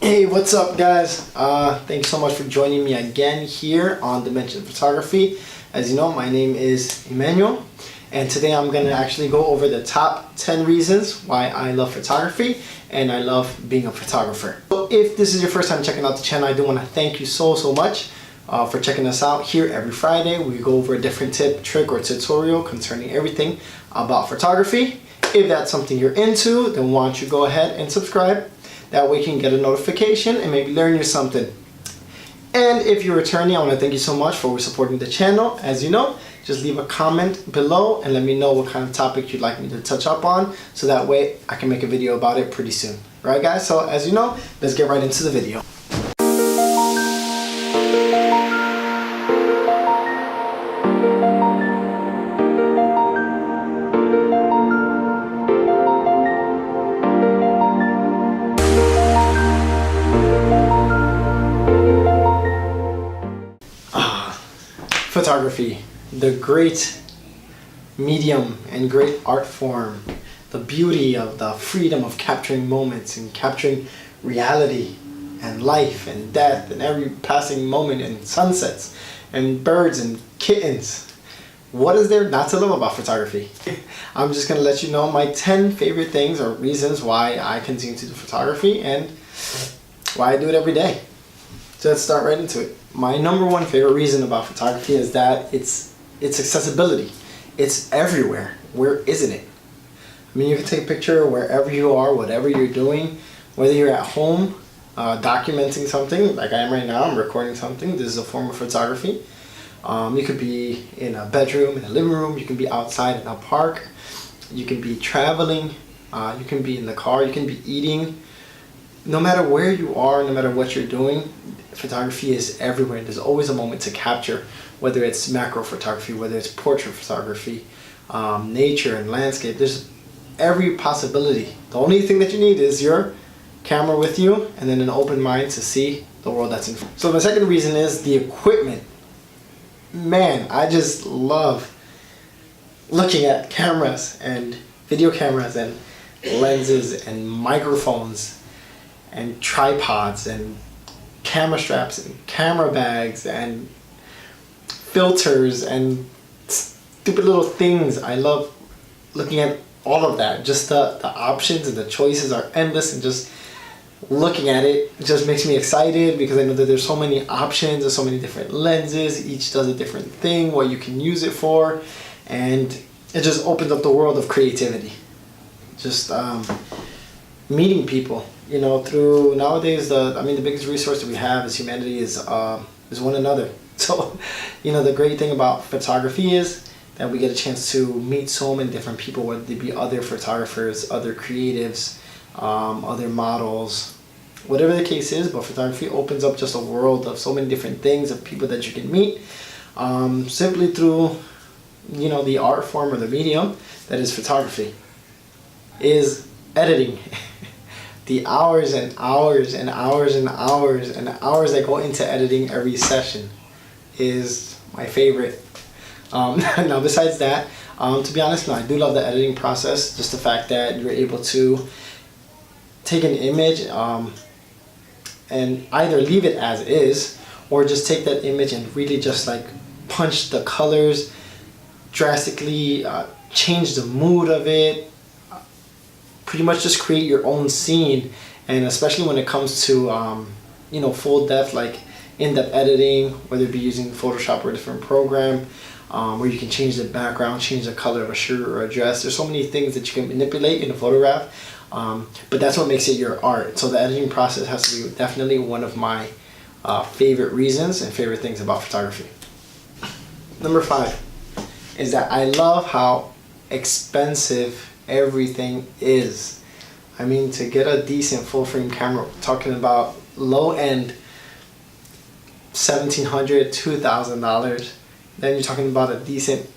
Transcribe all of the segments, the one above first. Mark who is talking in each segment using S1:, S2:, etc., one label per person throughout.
S1: Hey, what's up guys? Thanks so much for joining me again here on Dimension Photography. As you know, my name is Emmanuel, and today I'm going to actually go over the top 10 reasons why I love photography and I love being a photographer. So if this is your first time checking out the channel, I do want to thank you so much for checking us out here every Friday. We go over a different tip, trick, or tutorial concerning everything about photography. If that's something you're into, then why don't you go ahead and subscribe. That way you can get a notification and maybe learn you something. And if you're returning, I want to thank you so much for supporting the channel. As you know, just leave a comment below and let me know what kind of topic you'd like me to touch up on, so that way I can make a video about it pretty soon. Right guys, so as you know, let's get right into the video. Photography, the great medium and great art form, the beauty of the freedom of capturing moments and capturing reality and life and death and every passing moment and sunsets and birds and kittens. What is there not to love about photography? I'm just going to let you know my 10 favorite things or reasons why I continue to do photography and why I do it every day. So let's start right into it. My number one favorite reason about photography is that it's accessibility. It's everywhere. Where isn't it? I mean, you can take a picture wherever you are, whatever you're doing, whether you're at home documenting something like I am right now. I'm recording something. This is a form of photography. You could be in a bedroom, in a living room. You can be outside in a park. You can be traveling. You can be in the car. You can be eating. No matter where you are, no matter what you're doing, photography is everywhere. There's always a moment to capture, whether it's macro photography, whether it's portrait photography, nature and landscape. There's every possibility. The only thing that you need is your camera with you and then an open mind to see the world that's in front. So the second reason is the equipment. Man, I just love looking at cameras and video cameras and lenses and microphones and tripods and camera straps and camera bags and filters and stupid little things. I love looking at all of that. Just the options and the choices are endless, and just looking at it just makes me excited because I know that there's so many options, there's so many different lenses, each does a different thing, what you can use it for, and it just opens up the world of creativity. Just meeting people, you know, through nowadays the biggest resource that we have as humanity is one another. So, you know, the great thing about photography is that we get a chance to meet so many different people, whether they be other photographers, other creatives, other models, whatever the case is. But photography opens up just a world of so many different things, of people that you can meet simply through, you know, the art form or the medium that is photography. Is editing. The hours and hours and hours and hours and hours that go into editing every session is my favorite. Now besides that, to be honest, no, I do love the editing process. Just the fact that you're able to take an image and either leave it as is, or just take that image and really just like punch the colors, drastically change the mood of it, pretty much just create your own scene. And especially when it comes to you know, full depth, like in-depth editing, whether it be using Photoshop or a different program, where you can change the background, change the color of a shirt or a dress. There's so many things that you can manipulate in a photograph, but that's what makes it your art. So the editing process has to be definitely one of my favorite reasons and favorite things about photography. Number 5 is that I love how expensive everything is. I mean, to get a decent full frame camera, talking about low end $1,700, $2,000. Then you're talking about a decent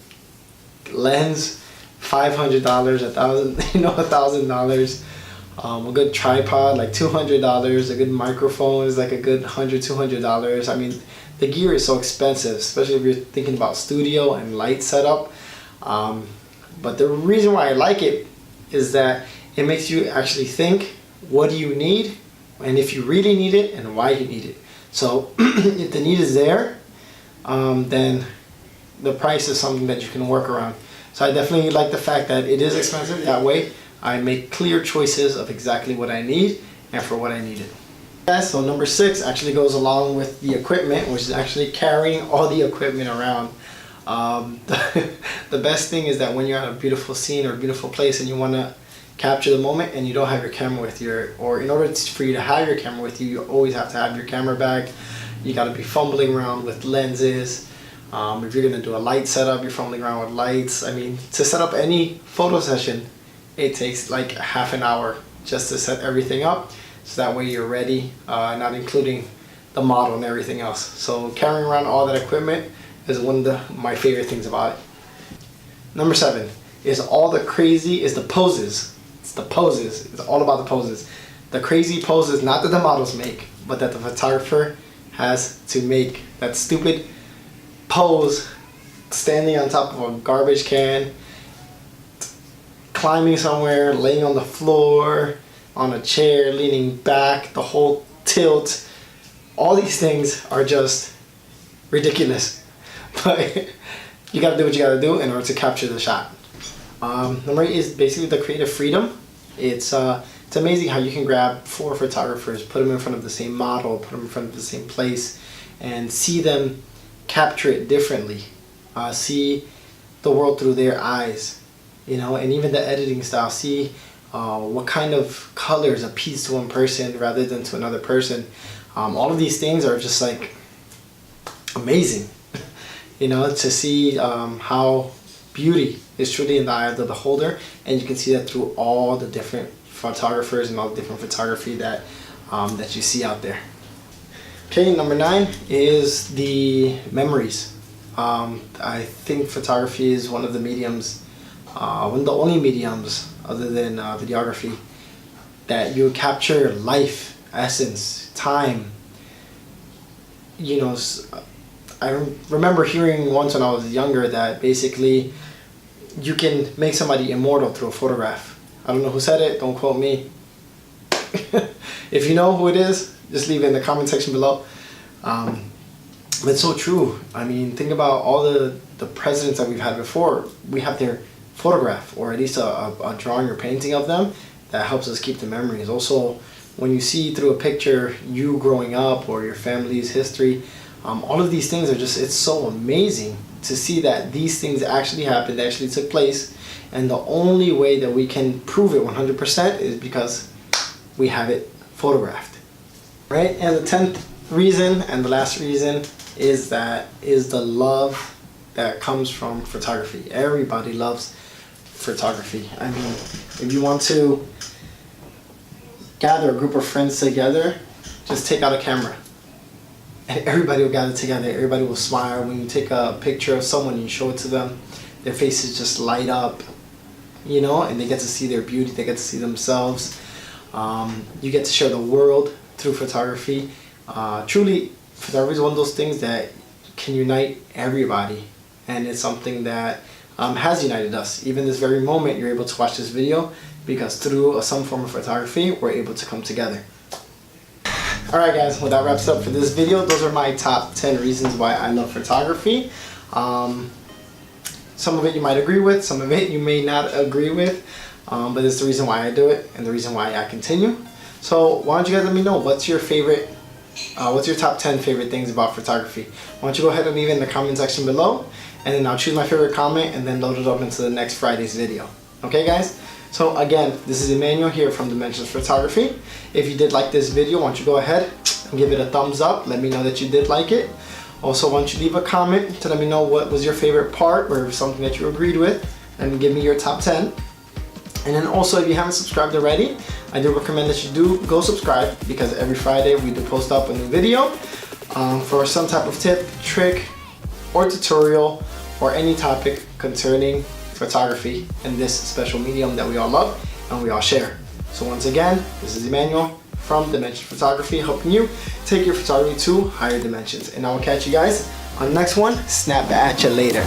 S1: lens, $500, $1,000, you know, $1,000. A good tripod, like $200. A good microphone is like a good $100, $200. I mean, the gear is so expensive, especially if you're thinking about studio and light setup. But the reason why I like it is that it makes you actually think, what do you need and if you really need it and why you need it. So if the need is there, then the price is something that you can work around. So I definitely like the fact that it is expensive. That way I make clear choices of exactly what I need and for what I need it. Yeah, so number 6 actually goes along with the equipment, which is actually carrying all the equipment around. The best thing is that when you're at a beautiful scene or a beautiful place and you want to capture the moment and you don't have your camera with you, or in order for you to have your camera with you, you always have to have your camera bag. You got to be fumbling around with lenses. If you're going to do a light setup, you're fumbling around with lights. I mean, to set up any photo session, it takes like half an hour just to set everything up. So that way you're ready, not including the model and everything else. So carrying around all that equipment is one of my favorite things about it. Number 7 is the poses. It's the poses. It's all about the poses. The crazy poses, not that the models make, but that the photographer has to make. That stupid pose, standing on top of a garbage can, climbing somewhere, laying on the floor, on a chair, leaning back, the whole tilt. All these things are just ridiculous. But you gotta do what you gotta do in order to capture the shot. Number 8 is basically the creative freedom. It's amazing how you can grab 4 photographers, put them in front of the same model, put them in front of the same place, and see them capture it differently. See the world through their eyes, you know, and even the editing style. See what kind of colors appease to one person rather than to another person. All of these things are just like amazing, you know, to see how beauty is truly in the eye of the beholder, and you can see that through all the different photographers and all the different photography that that you see out there. Okay, number 9 is the memories. I think photography is one of the mediums, one of the only mediums other than videography, that you capture life, essence, time. You know, I remember hearing once when I was younger that basically you can make somebody immortal through a photograph. I don't know who said it, don't quote me. If you know who it is, just leave it in the comment section below. But it's so true. I mean, think about all the presidents that we've had before. We have their photograph, or at least a drawing or painting of them that helps us keep the memories. Also, when you see through a picture you growing up or your family's history, all of these things are just, it's so amazing to see that these things actually happened, they actually took place, and the only way that we can prove it 100% is because we have it photographed, right? And the 10th reason and the last reason is the love that comes from photography. Everybody loves photography. I mean, if you want to gather a group of friends together, just take out a camera and everybody will gather together. Everybody will smile. When you take a picture of someone and you show it to them, their faces just light up, you know, and they get to see their beauty, they get to see themselves. You get to share the world through photography. Truly, photography is one of those things that can unite everybody, and it's something that has united us. Even this very moment, you're able to watch this video because through some form of photography, we're able to come together. Alright guys, well that wraps up for this video. Those are my top 10 reasons why I love photography. Some of it you might agree with, some of it you may not agree with, but it's the reason why I do it and the reason why I continue. So why don't you guys let me know, what's your top 10 favorite things about photography? Why don't you go ahead and leave it in the comment section below, and then I'll choose my favorite comment and then load it up into the next Friday's video. Okay guys? So again, this is Emmanuel here from Dimensions Photography. If you did like this video, why don't you go ahead and give it a thumbs up. Let me know that you did like it. Also, why don't you leave a comment to let me know what was your favorite part or something that you agreed with, and give me your top 10. And then also, if you haven't subscribed already, I do recommend that you do go subscribe, because every Friday we do post up a new video for some type of tip, trick, or tutorial, or any topic concerning photography and this special medium that we all love and we all share. So once again, this is Emmanuel from Dimensions Photography, helping you take your photography to higher dimensions. And I will catch you guys on the next one. Snap at you later.